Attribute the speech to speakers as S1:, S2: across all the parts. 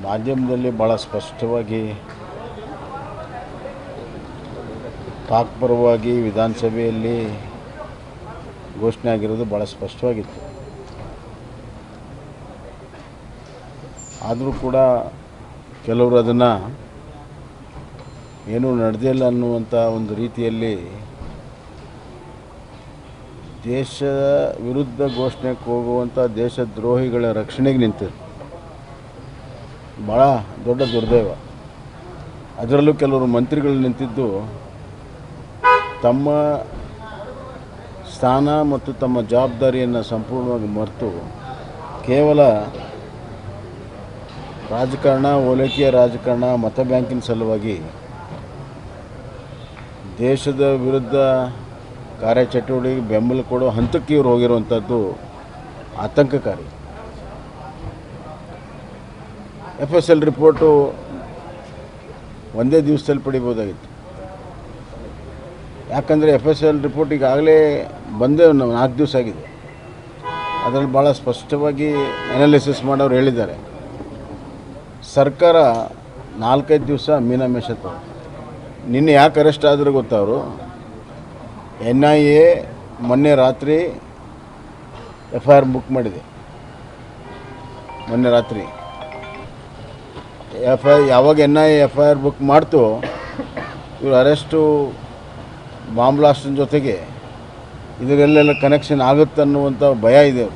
S1: ಮಾಧ್ಯಮದಲ್ಲಿ ಭಾಳ ಸ್ಪಷ್ಟವಾಗಿ ಪಾಕ್ ಪರವಾಗಿ ವಿಧಾನಸಭೆಯಲ್ಲಿ ಘೋಷಣೆ ಆಗಿರೋದು ಭಾಳ ಸ್ಪಷ್ಟವಾಗಿತ್ತು. ಆದರೂ ಕೂಡ ಕೆಲವರು ಅದನ್ನು ಏನೂ ನಡೆದಿಲ್ಲ ಅನ್ನುವಂಥ ಒಂದು ರೀತಿಯಲ್ಲಿ ದೇಶದ ವಿರುದ್ಧ ಘೋಷಣೆಗೆ ಹೋಗುವಂಥ ದೇಶದ್ರೋಹಿಗಳ ರಕ್ಷಣೆಗೆ ನಿಂತಿದೆ. ಭಾಳ ದೊಡ್ಡ ದುರ್ದೈವ. ಅದರಲ್ಲೂ ಕೆಲವರು ಮಂತ್ರಿಗಳು ನಿಂತಿದ್ದು ತಮ್ಮ ಸ್ಥಾನ ಮತ್ತು ತಮ್ಮ ಜವಾಬ್ದಾರಿಯನ್ನು ಸಂಪೂರ್ಣವಾಗಿ ಮರೆತು ಕೇವಲ ರಾಜಕಾರಣ, ಓಲೈಕೆಯ ರಾಜಕಾರಣ, ಮತ ಬ್ಯಾಂಕಿನ ಸಲುವಾಗಿ ದೇಶದ ವಿರುದ್ಧ ಕಾರ್ಯಚಟುವಟಿಕೆಗೆ ಬೆಂಬಲ ಕೊಡೋ ಹಂತಕ್ಕೆ ಇವರು ಹೋಗಿರುವಂಥದ್ದು ಆತಂಕಕಾರಿ. FSL ರಿಪೋರ್ಟು ಒಂದೇ ದಿವಸದಲ್ಲಿ ಪಡಿಬೋದಾಗಿತ್ತು. ಯಾಕಂದರೆ FSL ರಿಪೋರ್ಟ್ ಈಗಾಗಲೇ ಬಂದೇ 4 ದಿವಸ ಆಗಿದೆ. ಅದರಲ್ಲಿ ಭಾಳ ಸ್ಪಷ್ಟವಾಗಿ ಅನಾಲಿಸಿಸ್ ಮಾಡೋರು ಹೇಳಿದ್ದಾರೆ. ಸರ್ಕಾರ 4-5 ದಿವಸ ಮೀನಾಮೇಷ ತಗೊಂಡು ನಿನ್ನೆ ಯಾಕೆ ಅರೆಸ್ಟ್ ಆದರೂ ಗೊತ್ತವರು NIA ಮೊನ್ನೆ ರಾತ್ರಿ FIR ಬುಕ್ ಮಾಡಿದೆ. ಮೊನ್ನೆ ರಾತ್ರಿ ಯಾವಾಗ NIA FIR ಬುಕ್ ಮಾಡ್ತು, ಇವರು ಅರೆಸ್ಟು ಬಾಂಬ್ ಬ್ಲಾಸ್ಟಿನ ಜೊತೆಗೆ ಇದರಲ್ಲೆಲ್ಲ ಕನೆಕ್ಷನ್ ಆಗುತ್ತೆ ಅನ್ನುವಂಥ ಭಯ ಇದೆ.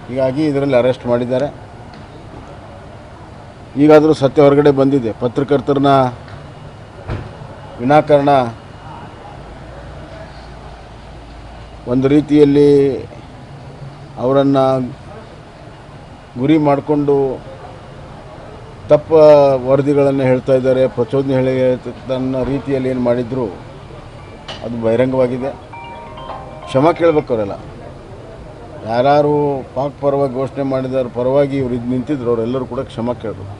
S1: ಹೀಗಾಗಿ ಇದರಲ್ಲಿ ಅರೆಸ್ಟ್ ಮಾಡಿದ್ದಾರೆ. ಈಗಾದರೂ ಸತ್ಯ ಹೊರಗಡೆ ಬಂದಿದೆ. ಪತ್ರಕರ್ತರನ್ನ ವಿನಾಕಾರಣ ಒಂದು ರೀತಿಯಲ್ಲಿ ಅವರನ್ನು ಗುರಿ ಮಾಡಿಕೊಂಡು ತಪ್ಪ ವರದಿಗಳನ್ನು ಹೇಳ್ತಾ ಇದ್ದಾರೆ, ಪ್ರಚೋದನೆ ಹೇಳಿ ತನ್ನ ರೀತಿಯಲ್ಲಿ ಏನು ಮಾಡಿದ್ರು ಅದು ಬಹಿರಂಗವಾಗಿದೆ. ಕ್ಷಮೆ ಕೇಳಬೇಕು. ಅವರೆಲ್ಲ ಯಾರು ಪಾಕ್ ಪರವಾಗಿ ಘೋಷಣೆ ಮಾಡಿದವ್ರ ಪರವಾಗಿ ಇವರು ಇದು ನಿಂತಿದ್ರು ಅವರೆಲ್ಲರೂ ಕೂಡ ಕ್ಷಮೆ ಕೇಳಬೇಕು.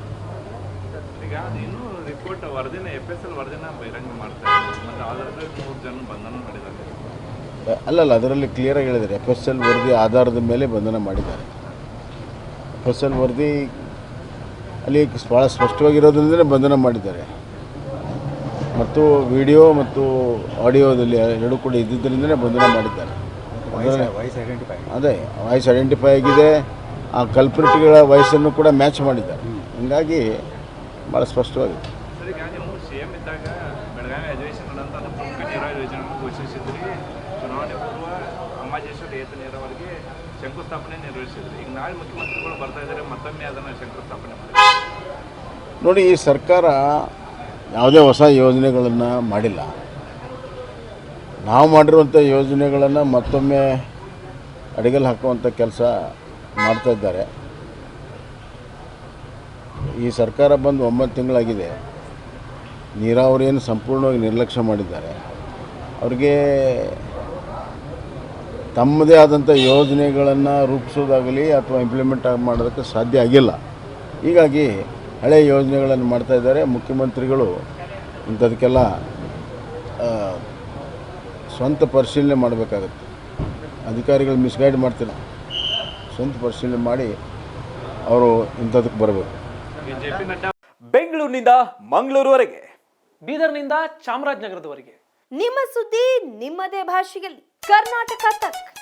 S1: ಅಲ್ಲಲ್ಲ, ಅದರಲ್ಲಿ ಕ್ಲಿಯರಾಗಿ ಹೇಳಿದ್ದಾರೆ. FSL ವರದಿ ಆಧಾರದ ಮೇಲೆ ಬಂಧನ ಮಾಡಿದ್ದಾರೆ. FSL ವರದಿ ಅಲ್ಲಿ ಭಾಳ ಸ್ಪಷ್ಟವಾಗಿರೋದ್ರಿಂದಲೇ ಬಂಧನ ಮಾಡಿದ್ದಾರೆ. ಮತ್ತು ವಿಡಿಯೋ ಮತ್ತು ಆಡಿಯೋದಲ್ಲಿ ಎರಡೂ ಕೂಡ ಇದ್ದಿದ್ದರಿಂದಲೇ ಬಂಧನ ಮಾಡಿದ್ದಾರೆ. ಅದೇ ವಾಯ್ಸ್ ಐಡೆಂಟಿಫೈ ಆಗಿದೆ. ಆ ಕಲ್ಪ್ರಿಟ್ಗಳ ವಯಸ್ಸನ್ನು ಕೂಡ ಮ್ಯಾಚ್ ಮಾಡಿದ್ದಾರೆ. ಹೀಗಾಗಿ ಭಾಳ ಸ್ಪಷ್ಟವಾಗಿದೆ.
S2: ಶಂಕುಸ್ಥಾಪನೆ ನೆರವೇರಿಸಿದ್ರು. ಈಗ ನಾಳೆ ಮುಖ್ಯಮಂತ್ರಿಗಳು ಬರ್ತಾ ಇದ್ದಾರೆ, ಮತ್ತೊಮ್ಮೆ ಅದನ್ನು ಶಂಕುಸ್ಥಾಪನೆ ಮಾಡಿ.
S1: ನೋಡಿ, ಈ ಸರ್ಕಾರ ಯಾವುದೇ ಹೊಸ ಯೋಜನೆಗಳನ್ನು ಮಾಡಿಲ್ಲ. ನಾವು ಮಾಡಿರುವಂಥ ಯೋಜನೆಗಳನ್ನು ಮತ್ತೊಮ್ಮೆ ಅಡಿಗಲ್ ಹಾಕುವಂಥ ಕೆಲಸ ಮಾಡ್ತಾ ಇದ್ದಾರೆ. ಈ ಸರ್ಕಾರ ಬಂದು 9 ತಿಂಗಳಾಗಿದೆ. ನೀರಾವರಿಯನ್ನು ಸಂಪೂರ್ಣವಾಗಿ ನಿರ್ಲಕ್ಷ್ಯ ಮಾಡಿದ್ದಾರೆ. ಅವ್ರಿಗೆ ತಮ್ಮದೇ ಆದಂಥ ಯೋಜನೆಗಳನ್ನು ರೂಪಿಸೋದಾಗಲಿ ಅಥವಾ ಇಂಪ್ಲಿಮೆಂಟ್ ಮಾಡೋದಕ್ಕೆ ಸಾಧ್ಯ ಆಗಿಲ್ಲ. ಹೀಗಾಗಿ ಹಳೆಯ ಯೋಜನೆಗಳನ್ನು ಮಾಡ್ತಾಯಿದ್ದಾರೆ. ಮುಖ್ಯಮಂತ್ರಿಗಳು ಇಂಥದಕ್ಕೆಲ್ಲ ಸ್ವಂತ ಪರಿಶೀಲನೆ ಮಾಡಬೇಕಾಗತ್ತೆ. ಅಧಿಕಾರಿಗಳು ಮಿಸ್ಗೈಡ್ ಮಾಡ್ತಿಲ್ಲ. ಸ್ವಂತ ಪರಿಶೀಲನೆ ಮಾಡಿ ಅವರು ಇಂಥದಕ್ಕೆ ಬರಬೇಕು.
S3: ಬೆಂಗಳೂರಿನಿಂದ ಮಂಗಳೂರುವರೆಗೆ, ಬೀದರ್ನಿಂದ ಚಾಮರಾಜನಗರದವರೆಗೆ
S4: ನಿಮ್ಮ ಸುದ್ದಿ ನಿಮ್ಮದೇ ಭಾಷೆಯಲ್ಲಿ. ಕರ್ನಾಟಕ ತಕ್.